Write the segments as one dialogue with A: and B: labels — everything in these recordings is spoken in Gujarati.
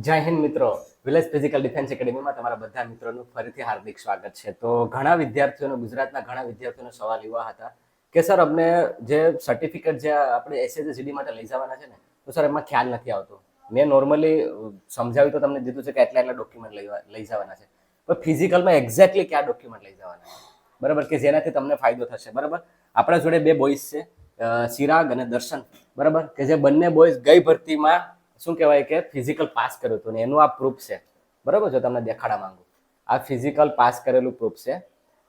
A: જય હિન્દ મિત્રો. વિલેજ ફિઝિકલ ડિફેન્સ એકેડેમીમાં તમારા બધા મિત્રોનું ફરીથી હાર્દિક સ્વાગત છે. તો ઘણા વિદ્યાર્થીઓનો ગુજરાતના ઘણા વિદ્યાર્થીઓનો સવાલ એવા હતા કે સર અમને જે સર્ટિફિકેટ જે આપણે એસએસજી માટે લઈ જવાના છે ને, તો સર એમાં ખ્યાલ નથી આવતો. મેં નોર્મલી સમજાવ્યું તો તમને દીધું છે કે એટલા ડોક્યુમેન્ટ લઈ જવાના છે, પણ ફિઝિકલમાં એક્ઝેક્ટલી કયા ડોક્યુમેન્ટ લઈ જવાના છે, બરાબર, કે જેનાથી તમને ફાયદો થશે. બરાબર, આપણા જોડે બે બોಯ್સ છે, ચિરાગ અને દર્શન, બરાબર, કે જે બંને બોಯ್સ ગઈ ભરતીમાં શું કહેવાય કે ફિઝિકલ પાસ કર્યું હતું ને એનું આ પ્રૂફ છે. બરાબર, જો તમને દેખાડા માંગુ, આ ફિઝિકલ પાસ કરેલું પ્રૂફ છે.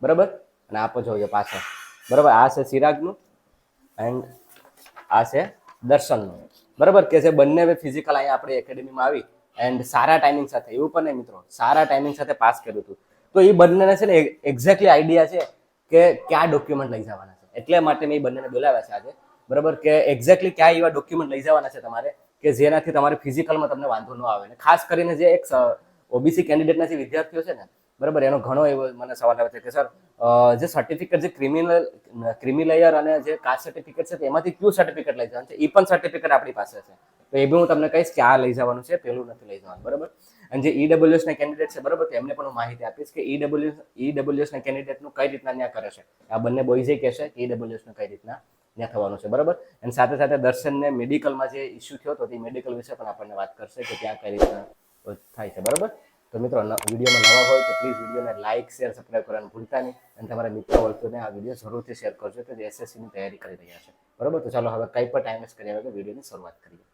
A: બરાબર, અને આપો જોઈએ પાછળ. બરાબર, આ છે ચિરાગનું એન્ડ આ છે દર્શનનું. બરાબર, કે જે બંને ફિઝિકલ અહીંયા આપણી એકેડેમીમાં આવી એન્ડ સારા ટાઈમિંગ સાથે, એવું પણ નહીં મિત્રો, સારા ટાઈમિંગ સાથે પાસ કર્યું હતું. તો એ બંનેને છે ને એક્ઝેક્ટલી આઈડિયા છે કે કયા ડોક્યુમેન્ટ લઈ જવાના છે. એટલે માટે મેં એ બંનેને બોલાવ્યા છે આજે. બરાબર, કે એક્ઝેક્ટલી કયા એવા ડોક્યુમેન્ટ લઈ જવાના છે તમારે કે જેનાથી તમારે ફિઝિકલમાં તમને વાંધો ન આવે. ખાસ કરીને જે એક ઓબીસી કેન્ડિડેટના જે વિદ્યાર્થીઓ છે ને, બરાબર, એનો ઘણો એવો મને સવાલ આવે છે કે સર જે સર્ટિફિકેટ જે ક્રિમિલેયર અને જે કાસ્ટ સર્ટિફિકેટ છે એમાંથી કયું સર્ટિફિકેટ લઈ જવાનું છે, એ પણ સર્ટિફિકેટ આપણી પાસે છે. તો એ બી હું તમને કહીશ કે આ લઈ જવાનું છે, પેલું નથી લઈ જવાનું. બરાબર, અને જે ઈડબ્લ્યુએસ ના કેન્ડિડેટ છે, બરાબર, એમને પણ હું માહિતી આપીશ કે ઈડબ્લ્યુએસ ના કેન્ડિડેટનું કઈ રીતના ત્યાં કરે છે. આ બંને બોયઝે કહેશે કે ઈડબ્લ્યુએસ નું કઈ રીતના ત્યાં થવાનું છે. બરાબર, અને સાથે સાથે દર્શનને મેડિકલમાં જે ઇસ્યુ થયો હતો તે મેડિકલ વિશે પણ આપણને વાત કરશે કે ત્યાં કઈ રીતના થાય છે. બરાબર, તો મિત્રો વિડીયોમાં નવા હોય તો પ્લીઝ વિડીયોને લાઇક, શેર, સબસ્ક્રાઈબ કરવાનું ભૂલતા નહીં, અને તમારા મિત્રો વર્તુળને આ વિડીયો જરૂરથી શેર કરજો કે જે એસએસસીની તૈયારી કરી રહ્યા છે. બરાબર, તો ચાલો હવે કંઈ પણ ટાઈમ વેસ્ટ કર્યા વગર વિડીયોની શરૂઆત કરીએ.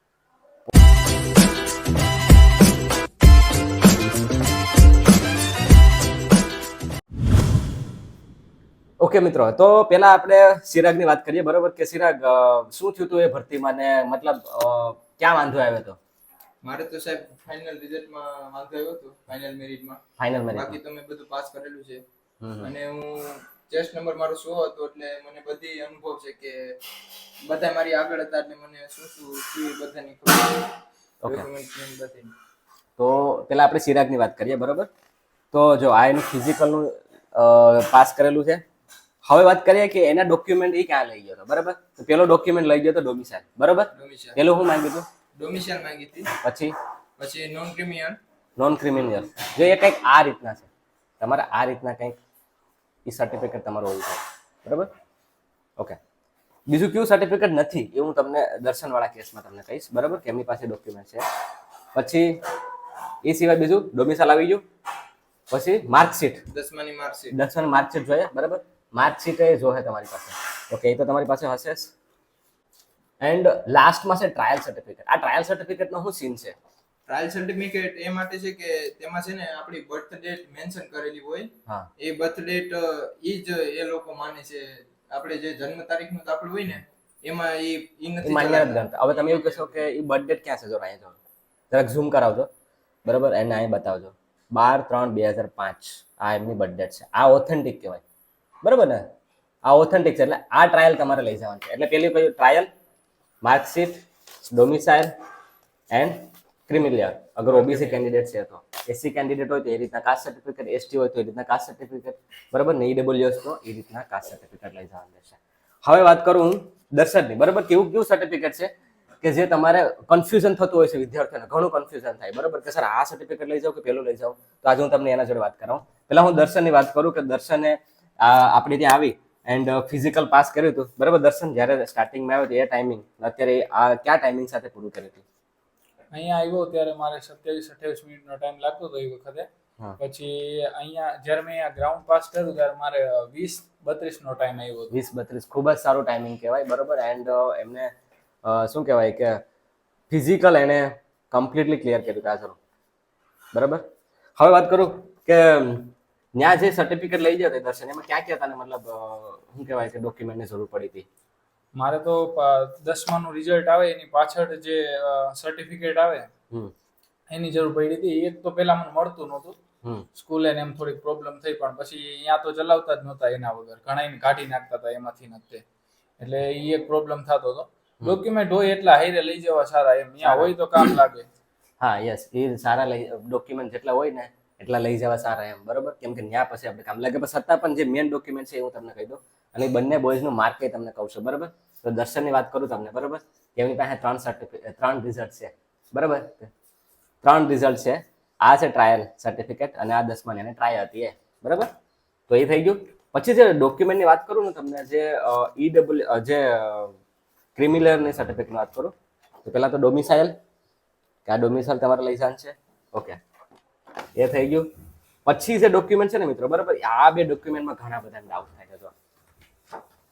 A: ઓકે મિત્રો, તો પેલા આપણે ચિરાગની વાત કરીએ. બરાબર, કે ચિરાગ શું થયું હતું એ ભરતીમાં ને મતલબ ક્યાં વાંધો આવ્યો હતો?
B: મારે તો સાહેબ ફાઇનલ રિઝલ્ટમાં વાંધો આવ્યો હતો, ફાઇનલ મેરિટમાં.
A: ફાઇનલ
B: બાકી તો મેં બધું પાસ કરેલું છે. અને હું ટેસ્ટ નંબર મારો 100 હતો, એટલે મને બધી અનુભવ છે કે બધા મારી આગળ હતા, એટલે મને શું થયું બધાની ખબર.
A: ઓકે, તો પેલા આપણે ચિરાગની વાત કરીએ. બરાબર, તો જો આ એનું ફિઝિકલનું પાસ કરેલું છે. હવે વાત કરીએ કે એના ડોક્યુમેન્ટ એ ક્યાં લઈ ગયો હતો. બરાબર, તો પેલો ડોક્યુમેન્ટ લઈ ગયો હતો ડોમિસાઇલ. બરાબર, પેલું હું માંગ્યું હતું?
B: ડોમિસાઇલ માંગી હતી. પછી નોન ક્રિમિનલ.
A: જો એ કંઈક આ રીતના છે, તમારે આ રીતના કંઈક એ સર્ટિફિકેટ તમારું હોવું જોઈએ. બરાબર, ઓકે. બીજું કયું સર્ટિફિકેટ નથી એ હું તમને દર્શનવાળા કેસમાં તમને કહીશ. બરાબર, કે એમની પાસે ડોક્યુમેન્ટ છે. પછી એ સિવાય બીજું ડોમિસાઇલ આવી ગયું. પછી માર્કશીટ, 10માની માર્કશીટ જોઈએ. બરાબર, માર્કશીટ એ જો છે તમારી પાસે. ઓકે, એ તો તમારી પાસે હશે જ. એન્ડ લાસ્ટમાં છે ટ્રાયલ સર્ટિફિકેટ. આ ટ્રાયલ સર્ટિફિકેટનો શું સીન છે?
B: ટ્રાયલ સર્ટિફિકેટ એ માટે છે કે તેમાં છે ને આપણી બર્થ ડેટ મેન્શન કરેલી હોય. એ બર્થ ડેટ ઈ જ એ લોકો માને છે. આપણે જે જન્મ તારીખનું દાખલું હોય ને, એમાં ઈ નથી
A: માન્ય નથી ગણતા. હવે તમે એવું કહેશો કે ઈ બર્થ ડેટ ક્યાં છે? જો અહીંયા જો જરાક ઝૂમ કરાવજો. બરાબર, એને અહીં બતાવજો. 12/3/2005 આ એમની બર્થ ડેટ છે. આ ઓથેન્ટિક કહેવાય. બરાબર ને, આ ઓથેન્ટિક છે. એટલે આ ટ્રાયલ તમારે લઈ જવાનું છે. એટલે પેલી કયું? Trial, marksheet, domicile and creamy layer. અગર ઓબીસી કેન્ડિડેટ છે તો, એસસી કેન્ડિડેટ હોય તો એ રીતના કાસ્ટ સર્ટિફિકેટ, એસટી હોય તો એ રીતના કાસ્ટ સર્ટિફિકેટ. બરાબર ને, ઈડબ્લ્યુએસ તો એ રીતના કાસ્ટ સર્ટિફિકેટ લઈ જવાનું રહેશે. હવે વાત કરું હું દર્શનની. બરાબર, કેવું સર્ટિફિકેટ છે કે જે તમારે કન્ફ્યુઝન થતું હોય છે વિદ્યાર્થીઓને, ઘણું કન્ફ્યુઝન થાય. બરાબર, કે સર આ સર્ટિફિકેટ લઈ જાઉં કે પેલું લઈ જાઉં? તો આજે હું તમને એના જોડે વાત કરાવું. પહેલા હું દર્શનની વાત કરું કે દર્શને આપણે ત્યાં આવી એન્ડ ફિઝિકલ પાસ કર્યું હતું. બરાબર, દર્શન જ્યારે સ્ટાર્ટિંગમાં આવ્યો તો એ ટાઈમિંગ, અત્યારે આ કયા ટાઈમિંગ સાથે પૂરું કર્યું હતું?
C: અહીંયા આવ્યો ત્યારે મારે 27-28 મિનિટનો ટાઈમ લાગતો હતો એ વખતે. પછી અહીંયા જ્યારે મેં આ ગ્રાઉન્ડ પાસ કર્યું ત્યારે મારે 20:32 નો ટાઈમ આવ્યો.
A: 20:32 ખૂબ જ સારું ટાઈમિંગ કહેવાય. બરાબર, એન્ડ એમને શું કહેવાય કે ફિઝિકલ એને કમ્પ્લીટલી ક્લિયર કર્યું હતું. બરાબર, હવે વાત કરું કે ત્યાં જે સર્ટિફિકેટ લઈ ગયા હતા દર્શન, એમાં ક્યાં તને મતલબ શું કહેવાય કે ડોક્યુમેન્ટની જરૂર પડી હતી?
C: મારે તો 10માનું રિઝલ્ટ આવે એની પાછળ જે સર્ટિફિકેટ આવે એની જરૂર પડી હતી. એક તો પેલા મને મળતું નહોતું, સ્કૂલે એમ થોડીક પ્રોબ્લેમ થઈ, પણ પછી અહીંયા તો ચલાવતા જ નહોતા એના વગર, ઘણા એને કાઢી નાખતા હતા એમાંથી નથી. એટલે એ એક પ્રોબ્લેમ થતો હતો. ડોક્યુમેન્ટ હોય એટલા હાઈરે લઈ જવા સારા, એમ ત્યાં હોય તો કામ લાગે.
A: હા, યસ, એ સારા ડોક્યુમેન્ટ જેટલા હોય ને એટલા લઈ જવા સારા એમ. બરાબર, કેમ કે ત્યાં પછી આપણે કામ લાગે. પણ છતાં પણ જે મેઇન ડોક્યુમેન્ટ છે એ હું તમને કહી દઉં. અને બંને બોયઝનું માર્ક એ તમને કહું છું. બરાબર, તો દર્શનની વાત કરું તમને. બરાબર, એમની પાસે 3 રિઝલ્ટ છે. બરાબર, 3 રિઝલ્ટ છે. આ છે ટ્રાયલ સર્ટિફિકેટ અને આ 10માની અને ટ્રાય હતી એ, બરાબર. તો એ થઈ ગયું. પછી જે ડોક્યુમેન્ટની વાત કરું ને તમને, જે જે ક્રિમિનલની સર્ટિફિકેટની વાત કરું તો પહેલા તો ડોમિસાઇલ, કે આ ડોમિસાઇલ તમારે લઈ જવાનું છે. ઓકે, એ થઈ ગયું. પછી જે ડોક્યુમેન્ટ છે ને મિત્રો, બરાબર, આ બે ડોક્યુમેન્ટમાં ઘણા બધા ડાઉટ થાય છે. જો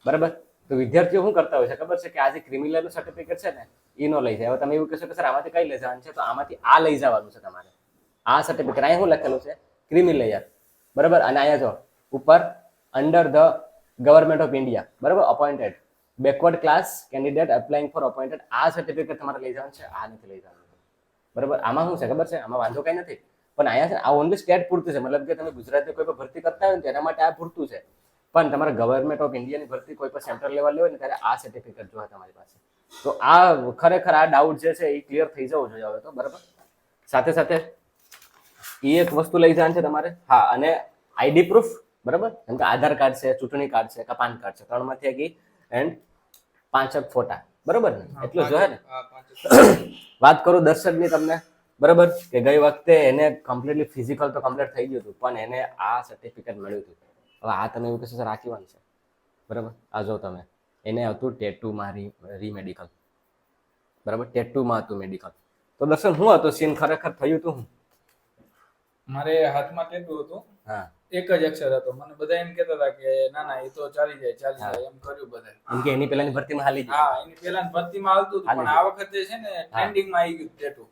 A: બરાબર, તો વિદ્યાર્થીઓ શું કરતા હોય છે ખબર છે કે આ જે ક્રિમિનલનું સર્ટિફિકેટ છે ને એ નો લઈ જાય. હવે તમે એવું કહેશો કે સર આમાંથી કઈ લઈ જવાનું છે, તો આમાંથી આ લઈ જવાનું છે તમારે. આ સર્ટિફિકેટ અહીંયા શું લખેલું છે? ક્રિમિનલ, બરાબર. અને અહીંયા જો ઉપર under the government of India, બરાબર, appointed backward class candidate applying for appointed, આ સર્ટિફિકેટ તમારે લઈ જવાનું છે. આ નથી લઈ જવાનું, બરાબર. આમાં શું છે ખબર છે? આમાં વાંધો કઈ નથી, પણ અહીંયા છે આ ઓનલી સ્ટેટ પૂરતું છે. મતલબ કે તમે ગુજરાતની કોઈ પણ ભરતી કરતા હોય ને તેના માટે આ પૂરતું છે. પણ તમારે ગવર્મેન્ટ ઓફ ઇન્ડિયાની ભરતી કોઈ પણ સેન્ટ્રલ લેવલ હોય ને ત્યારે આ સર્ટિફિકેટ જોઈએ તમારી પાસે. તો આ ખરેખર આ ડાઉટ જે છે એ ક્લિયર થઈ જવો જોઈએ હવે તો, બરાબર. સાથે સાથે એ એક વસ્તુ લઈ જવાનું છે તમારે. હા, અને આઈડી પ્રૂફ, બરાબર, જેમ કે આધાર કાર્ડ છે, ચૂંટણી કાર્ડ છે કે પાન કાર્ડ છે, 3માંથી એક એન્ડ 5 ફોટા, બરાબર ને? એટલું જોઈએ ને. વાત કરું દર્શકની તમને, બરાબર, કે ગઈ વખતે એને કમ્પ્લીટલી ફિઝિકલ તો કમ્પ્લીટ થઈ ગયું હતું, પણ એને આ સર્ટિફિકેટ મળ્યું હતું. હવે આ તમે એવું કહેશો સર આ કેવાનું છે, બરાબર. આ જો તમે, એને હતું ટેટુમાં રીમેડિકલ, બરાબર, ટેટુમાં હતું મેડિકલ. તો દર્શન શું હતું સીન, ખરેખર થયું હતું હું?
C: મારે હાથમાં ટેટુ હતું,
A: હા,
C: એક જ અક્ષર હતો. મને બધા એમ કહેતા હતા કે ના ના એ તો ચાલી જાય એમ કર્યું બધા.
A: એમ કે એની પહેલાની ભરતીમાં હાલી ગઈ.
C: હા, એની પહેલાની ભરતીમાં આવતું હતું, પણ આ વખતે છે ને ટ્રેન્ડિંગમાં આવી ગયું ટેટુ.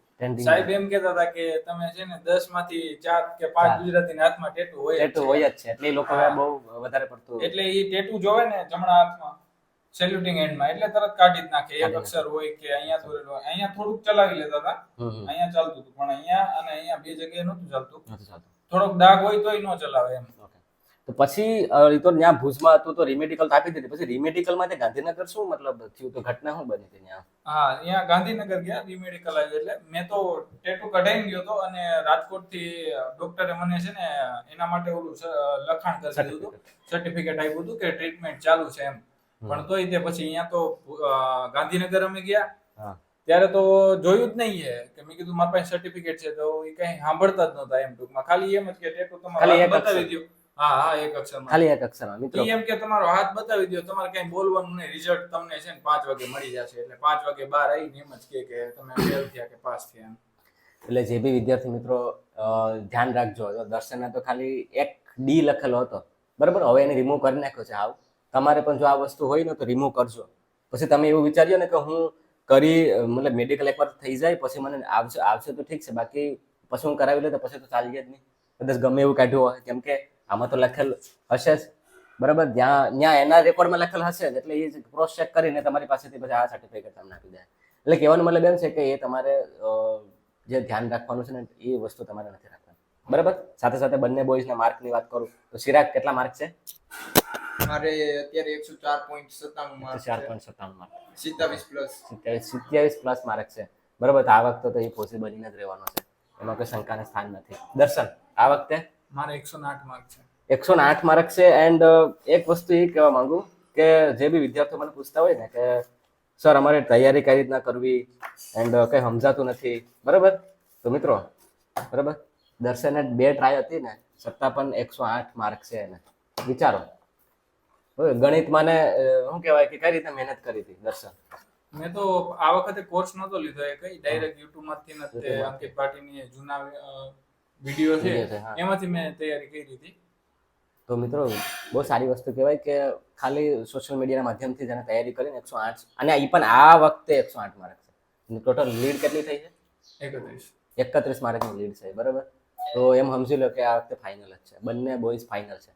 C: સાહેબ એમ કહેતા હતા કે તમે છે ને 10માંથી 4 કે 5 ગુજરાતીના હાથમાં ટેટુ હોય
A: જ છે. એટલે એ લોકો બહુ વધારે પડતું,
C: એટલે એ ટેટુ જોવે ને જમણા હાથમાં સેલ્યુટિંગ એન્ડમાં, એટલે તરત કાઢી જ નાખે. એક અક્ષર હોય કે અહીંયા દોરેલો હોય, અહીંયા થોડુંક ચલાવી લેતા હતા, અહીંયા ચાલતું હતું, પણ અહીંયા અને અહીંયા બે જગ્યાએ નહોતું ચાલતું. થોડોક દાગ હોય તોય ન ચલાવે એમ.
A: તો પછી એ તો ત્યાં ભુજમાં હતું તો રીમેડિકલ આપી દીધી. પછી રીમેડિકલમાં ગાંધીનગર શું મતલબ થયું, તો ઘટના શું બની હતી ત્યાં?
C: હા, અહીંયા ગાંધીનગર ગયા, રીમેડિકલ આવ્યું. એટલે મેં તો ટેટુ કઢાઈને ગયો હતો અને રાજકોટ થી ડોક્ટરે મને છે ને એના માટે ઓલું લખાણ કરી દીધું હતું, સર્ટિફિકેટ આપ્યું હતું કે ટ્રીટમેન્ટ ચાલુ છે એમ. પણ તોય તે પછી અહીંયા તો ગાંધીનગર અમે ગયા ત્યારે તો જોયું જ નહીં કે મેં કીધું મારા પાસે સર્ટિફિકેટ છે, તો એ કઈ સાંભળતા જ નહોતા એમ. ટૂંકમાં ખાલી એમ જ કે ટેટુ તમારો બતાવી દો. હા, એક અક્ષરમાં, ખાલી એક અક્ષરમાં. મિત્રો એમ કે તમારો હાથ બતાવી દો, તમારે કઈ બોલવાનું નહીં, રિઝલ્ટ તમને છે ને 5 વાગે મળી જશે. એટલે 5 વાગે બહાર આવીને એમ જ કે તમે ફેલ થયા કે પાસ થયા.
A: એટલે જે બી વિદ્યાર્થી મિત્રો ધ્યાન રાખજો, દર્શનને તો ખાલી એક ડી લખેલો હતો, બરાબર. હવે એને રિમૂવ કરી નાખ્યો છે. આવ તમારે પણ જો આ વસ્તુ હોય ને તો રિમૂવ કરજો. પછી તમે એવું વિચાર્યો ને કે હું કરી મતલબ મેડિકલ એકવાર થઈ જાય પછી મને આવશે તો ઠીક છે, બાકી પછી હું કરાવી લે તો પછી તો ચાલી જ નહીં. કદાચ ગમે એવું કાઢ્યું હોય, કેમ કે આમાં તો લખેલ હશે જ, બરાબર. ત્યાં એના રેકોર્ડમાં લખેલ હશે જ, એટલે એ ક્રોસ ચેક કરીને તમારી પાસેથી પછી આ સર્ટિફિકેટ તમને આપી દે. એટલે કહેવાનો મતલબ એમ છે કે એ તમારે જે ધ્યાન રાખવાનું છે ને એ વસ્તુ તમારે નથી રાખવાની, બરાબર. સાથે સાથે બંને બોયઝના માર્કની વાત કરું તો ચિરાગ કેટલા માર્ક છે?
B: મારે અત્યારે 104.97 માર્ક છે.
A: 4.97 માર્ક,
B: 27
A: પ્લસ માર્ક છે, બરાબર. તો આ વખતે તો એ પોસિબલ જ રહેવાનો છે, એમાં કોઈ શંકાને સ્થાન નથી. દર્શન, આ વખતે
C: મારે 108 માર્ક છે.
A: 108 માર્ક છે. એન્ડ એક વસ્તુ એ કહેવા માંગુ કે જે બી વિદ્યાર્થીઓ મને પૂછતા હોય ને કે સર અમારે તૈયારી કઈ રીતના કરવી એન્ડ કઈ સમજાતું નથી, બરાબર. તો મિત્રો, બરાબર, દર્શને 2 ટ્રાય હતી ને છતાં પણ 108 માર્ક છે એને. વિચારો, ગણિતમાં ને શું કહેવાય કે કઈ રીતે મહેનત કરી હતી દર્શન?
C: મેં તો આ વખતે કોર્સ નતો લીધો, એ કઈ ડાયરેક્ટ યુટ્યુબ માંથી નથી, અંકિત પાટીની જૂના વિડીયો છે એમાંથી મેં તૈયારી કરી હતી.
A: તો મિત્રો બહુ સારી વસ્તુ કહેવાય કે ખાલી સોશિયલ મીડિયાના માધ્યમથી જેને તૈયારી કરીને 108, અને એ પણ આ વખતે 108 માર્ક છે. ટોટલ લીડ કેટલી થઈ છે? 31 માર્કની લીડ છે, બરાબર. તો એમ સમજી લો કે આ વખતે ફાઇનલ જ છે, બંને બોયઝ ફાઇનલ છે.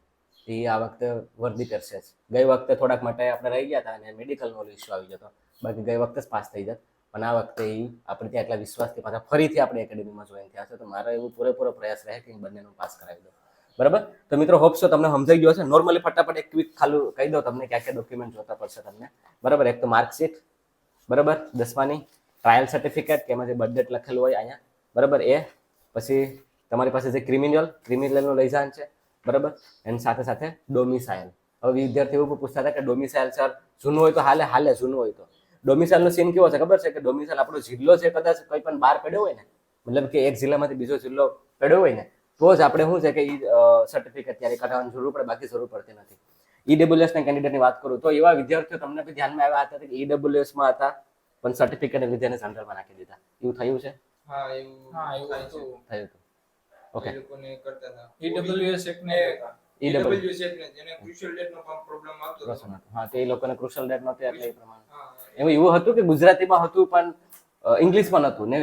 A: એ આ વખતે વર્દી કરશે જ. ગઈ વખતે થોડાક માટે આપણે રહી ગયા હતા અને મેડિકલનો ઇસ્યુ આવી જતો, બાકી ગઈ વખતે જ પાસ થઈ જત. પણ આ વખતે એ આપણે ત્યાં એટલા વિશ્વાસથી પાછા ફરીથી આપણે એકેડેમીમાં જોઈન થયા છે. તો મારો એવો પૂરેપૂરો પ્રયાસ રહે કે બંનેનું પાસ કરાવી દો, બરાબર. તો મિત્રો હોપ છો તમને સમજાઈ ગયો છે. નોર્મલી ફટાફટ એક ક્વિક ખાલી કહી દો તમને ક્યાં ક્યાં ડોક્યુમેન્ટ જોતા પડશે તમને, બરાબર. એક તો માર્કશીટ, બરાબર, 10માની ટ્રાયલ સર્ટિફિકેટ કે એમાં જે બર્થ ડેટ લખેલું હોય અહીંયા, બરાબર. એ પછી તમારી પાસે જે ક્રિમિનલનું લઈ જવાનું છે, બરાબર. એની સાથે સાથે ડોમિસાઇલ. હવે વિદ્યાર્થી એવું પૂછતા હતા કે ડોમિસાઇલ સર જૂનું હોય તો હાલે જૂનું હોય તો. ડોમિસાઇલનો સીન કેવો છે ખબર છે? કે ડોમિસાઇલ આપણો જિલ્લો છે, કદાચ કંઈ પણ બહાર પડ્યો હોય ને મતલબ કે એક જિલ્લામાંથી બીજો જિલ્લો પડ્યો હોય ને તો જ આપણે શું છે કે એ સર્ટિફિકેટ ત્યારે કઢાવવાની જરૂર પડે, બાકી જરૂર પડતી નથી. ઈડબ્લ્યુએસ ના કેન્ડિડેટની વાત કરું તો એવા વિદ્યાર્થીઓ તમને બી ધ્યાનમાં આવ્યા હતા કે ઈડબ્લ્યુએસ માં હતા પણ સર્ટિફિકેટ લીધે એને જનરલમાં નાખી દીધા, એવું થયું છે?
B: હા એવું થાય છે.
A: થયું હતું. ઓકે.
B: એ લોકોને કરતા હતા
C: ઈડબ્લ્યુએસ એક ને
B: EWS ને જેને ક્રુશિયલ ડેટ નો પ્રોબ્લેમ આવતો હતો.
A: હા, તે એ લોકોને ક્રુશિયલ ડેટ નહોતી એટલે એ પ્રમાણે
B: હા
A: એવું હતું કે ગુજરાતીમાં હતું પણ ઇંગ્લિશમાં નહોતું ને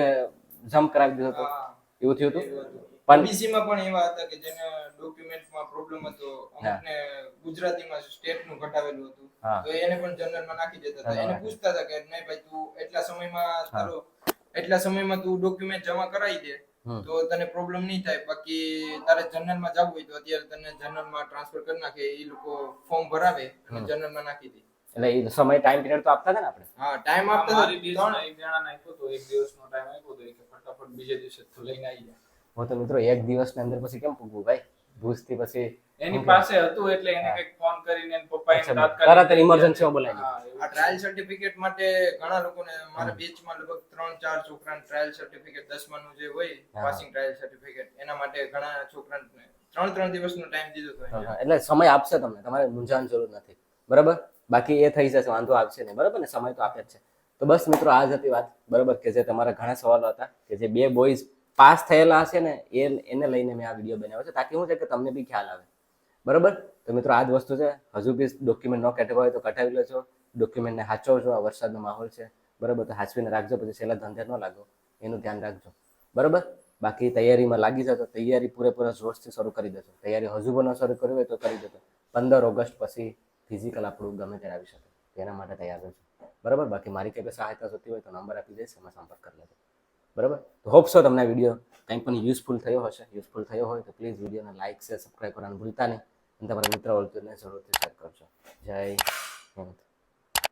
A: જમ્પ કરાવી દીધો હતો,
B: હા
A: એવું થયું હતું.
B: એવું હતું.
A: પણ
B: OBC માં પણ એવા હતા કે જેને ડોક્યુમેન્ટમાં પ્રોબ્લેમ હતો, અમુકને ગુજરાતીમાં સ્ટેટ નું ઘટાવેલું હતું,
A: હા.
B: તો એને પણ જનરલમાં નાખી દેતા હતા. એને પૂછતા હતા કે નહીં ભાઈ તું એટલા સમયમાં તું ડોક્યુમેન્ટ જમા કરાવી દે તો તને પ્રોબ્લેમ નહીં થાય, બાકી તારે જનરલમાં જવું હોય તો અત્યારે તને જનરલમાં ટ્રાન્સફર કરી નાખે. એ લોકો ફોર્મ ભરાવે અને જનરલમાં નાખી દે.
A: એટલે એ સમય ટાઈમ પીરિયડ તો આપતા હતા ને આપણે.
B: હા ટાઈમ આપતા હતા.
C: મારી ડીએસમાં એક જણાને આપ્યો તો, એક દિવસનો ટાઈમ આપ્યો તો કે ફટાફટ બીજે દિવસે તો લઈને આવી જાય.
A: હું તો મિત્રો એક દિવસની અંદર પછી કેમ પૂગવું ભાઈ, ભુજથી પછી
C: એની પાસે હતું એટલે એને કંઈક ફોન કરીને એના પપ્પાએ
A: તરત
C: તાત્કાલિક
A: ઇમરજન્સીમાં બોલાવી
C: હા, એવું
B: આ ટ્રાયલ સર્ટિફિકેટ માટે ઘણા લોકોને મારા બેચમાં લગભગ 3-4 છોકરાને ટ્રાયલ સર્ટિફિકેટ 10 નું જે હોય પાસિંગ ટ્રાયલ સર્ટિફિકેટ એના માટે ઘણા છોકરાને 3 દિવસનો ટાઈમ દીધો હતો.
A: એટલે સમય આપશે તમને, તમારે મૂંઝાવાની જરૂર નથી, બરાબર. બાકી એ થઈ જશે, વાંધો આવશે નહીં, બરાબર ને. સમય તો આપે જ છે. તો બસ મિત્રો આ જ હતી વાત, બરાબર, કે જે તમારા ઘણા સવાલો હતા કે જે 2 બોયઝ પાસ થયેલા હશે ને એને લઈને મેં આ વિડીયો બનાવ્યો છે, તાકી શું છે કે તમને બી ખ્યાલ આવે, બરાબર. તો મિત્રો આ જ વસ્તુ છે, હજુ બી ડોક્યુમેન્ટ ન કઢાવ્યા હોય તો કઢાવી લેજો, ડોક્યુમેન્ટને સાચવજો. આ વરસાદનો માહોલ છે, બરાબર, તો સાચવીને રાખજો, પછી છેલ્લા ધંધે ન લાગો એનું ધ્યાન રાખજો, બરાબર. બાકી તૈયારીમાં લાગી જતો, તૈયારી પૂરેપૂરા જોશથી શરૂ કરી દેજો. તૈયારી હજુ પણ ન શરૂ કરી હોય તો કરી દેજો. 15 ઓગસ્ટ પછી ફિઝિકલ આપણું ગમે ત્યારે આવી શકે, તેના માટે તૈયાર રહેજો, બરાબર. બાકી મારી કંઈ સહાયતા જોતી હોય તો નંબર આપી દઈશ, એમાં સંપર્ક કરી લેજો, બરાબર. તો હોપ સો તમને આ વિડીયો કંઈ પણ યુઝફુલ થયો હશે. યુઝફુલ થયો હોય તો પ્લીઝ વિડીયોને લાઇક, શેર, સબસ્ક્રાઈબ કરવાનું ભૂલતા નહીં અને તમારા મિત્ર વર્તુળને જરૂરથી શેર કરજો. જય હિન્દ.